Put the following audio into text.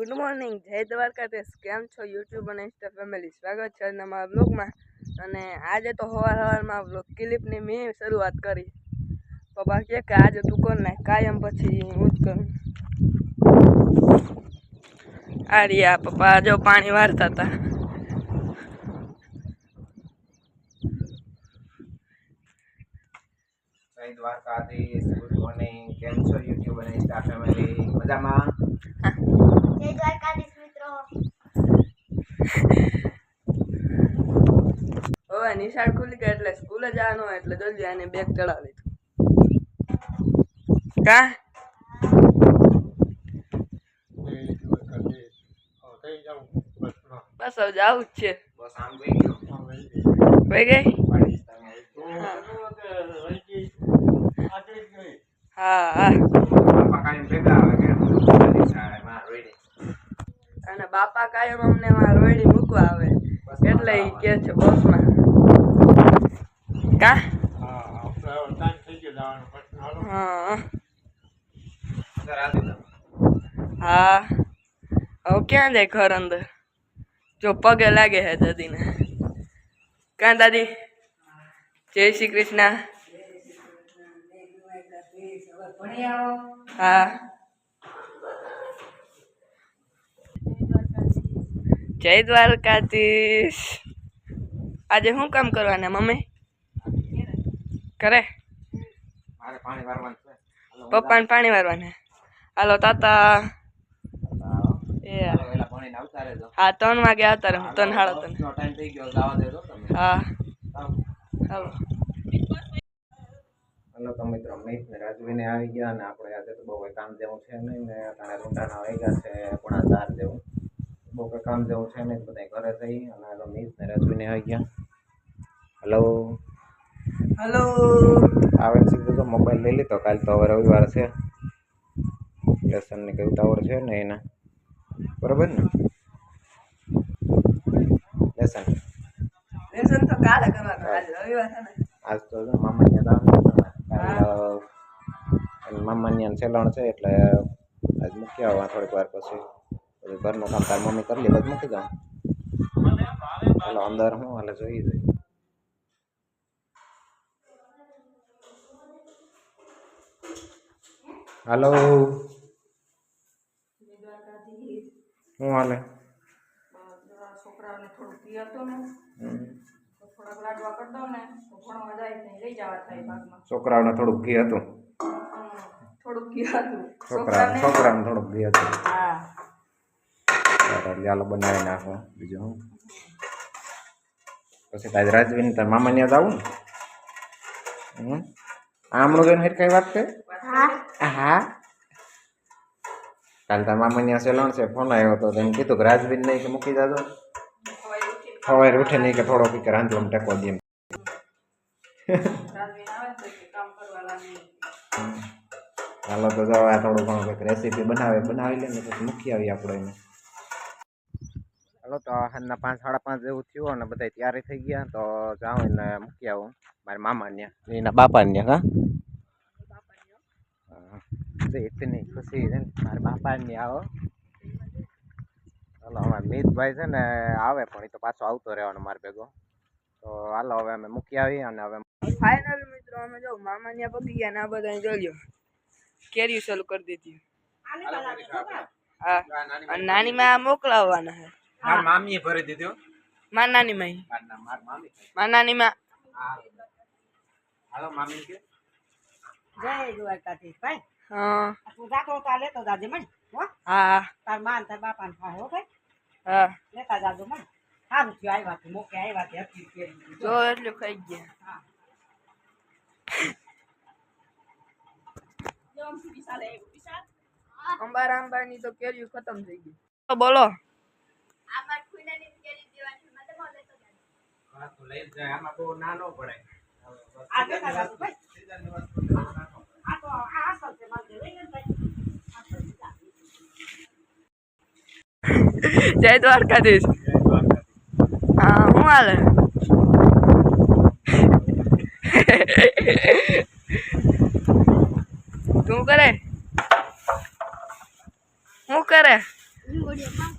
Good morning, જય દ્વારકાધીશ. કેમ છો યુટ્યુબ અને ઇન્સ્ટા ફેમિલી? સ્વાગત છે આજના મારા બ્લોગમાં. અને આજે તો સવારમાં બ્લોગ ક્લિપની મેં શરૂઆત કરી. પપ્પા કહે કે આજે તું કર નાખ, કાયમ પછી હું જ કરું. આ રહ્યા પપ્પા જો પાણી વાળતા હતા. જય દ્વારકાધીશ. Good morning. કેમ છો યુટ્યુબ અને ઇન્સ્ટા ફેમિલી? મજામાં? જય દ્વારકાધીશ મિત્રો. હવે નિશાળ ખુલી ગઈ એટલે સ્કૂલે જવાનું હોય એટલે જલ્દી આને બેગ ચડાવી દીધું. કા બસ હવે જવું જ છે. બસ આમ ગઈ ગયો. ભાઈ ગઈ? હા હા. બાપા કાયમ ભેગા આવે કે માં રેડી. અને બાપા કાયમ અમને રોયડી મૂકવા આવે એટલે ઈ કે છે બસમાં. કા હા હા. હવે ક્યાં જાય ઘર અંદર? જો પગે લાગે હે દાદીને. કાં દાદી? જય શ્રી કૃષ્ણ. હા. જય દ્વારકાધીશ. આજે શું કામ કરવાના મમ્મી? કરે મારે પાણી વારવાનું છે. પપ્પાને પાણી વારવાના. હાલો તાતા. એ એલા પાણી આવતા રહેજો. હા 3 વાગે આવતા રહે. 3 સાડા 3 ટાઈમ થઈ ગયો, જવા દેજો તમે. હા હાલો. હલો તો મિત્રો, મિત ને રાજવીને આવી ગયા અને આપણે આજે તો બહુ કામ જેવું છે નહીં ને તારે રૂંડાના વાગ્યા છે 3:30 જેવું. બહુ કંઈ કામ જેવું છે નહીં, બધા ઘરે થઈ અને તો મિત ને રાજવીને આવી ગયા. Hello hello. આવે સીધું તો મોબાઈલ લઈ લીધો. કાલ તો હવે રવિવાર છે, લેસનની કઈ ઉતાવળ છે ને એના, બરોબર ને? લેસન તો કાલે કરવાનું, આજે રવિવાર છે ને. આજ તો મામાને મામાની સેલણ છે એટલે આજ મૂકી આવવા થોડીક વાર પછી ઘરનું કામ તાર મમ્મી કરી લે પછી મૂકી જાઉં. ચાલો અંદર હું હાલે જોઈ જોઈએ. હાલો શું હાલે? છોકરાઓને થોડું પી હતો ને થોડાક લાડવા કરી દો ને તો ભણવા જાય ને લઈ જવા થાય ભાગમાં. છોકરાઓને થોડુંક ઘી હતું. થોડુંક ઘી હતું છોકરાઓને થોડુંક ઘી હતું. હા ચાલો બનાવી નાખો. બીજું હું પછી તાજ રાજવીને તાર મામા ત્યાં આવું ને આમણું જોઈને કઈ વાત છે? હા કાલે તાર મામા ત્યાં સેલણ છે, ફોન આવ્યો હતો એમ કીધું કે રાજવીન નહીં કે મૂકી જાજો. સવારે ઉઠે નહીં કે થોડો પીકે રાંધવામાં ટેકો દે એમ. હાલો તો જો આ થોડું ઘણું કંઈક રેસીપી બનાવી લે ને પછી મૂકી આવીએ આપણે એને. હાલો તો સાંજના 5 સાડા 5 જેવું થયું અને બધા તૈયારી થઈ ગયા તો જાઉં એને મૂકી આવું મારા મામા ત્યાં એના બાપા ત્યાં. હા એટલી ખુશી છે ને મારા બાપા ને આવો. હાલો અમારે મિતભાઈ છે ને આવે પણ એ તો પાછો આવતો રહેવાનો મારે ભેગો. તો હાલો હવે અમે મૂકી આવીએ અને હવે ફાઇનલ મિત્રો અમે જો મામા ત્યાં પગી ગયા ને આ બધા જોયો કેરી ચાલુ કરી દીધી. હા અને નાની માં મોકલાવવાના હે. માર મામીએ ભરી દીધો. માર નાની માં માર નાની માં. હાલો મામી કે જય દ્વારકાધીશ ભાઈ. હા તું જાતો તા લેતો જાજે મને. હો હા તાર માં તાર બાપા ને ખાય હો ભાઈ. હા લેતા જાજો મને. સારું થયું આવ્યા છે, મોકે આવ્યા છે, હતી કેરી. જો એટલું ખાઈ ગયા. અંબાની તો કેરીઓ ખતમ થઈ ગઈ. તો બોલો લઈ જાય આમાં બહુ નાનો પડે. આ લેતા જાજો ભાઈ. આ તો આ અસલ છે મારે લઈને ભાઈ. જય દ્વારકાધીશ. હા હું હાલે? તું કરે? હું કરે? ઓડિયો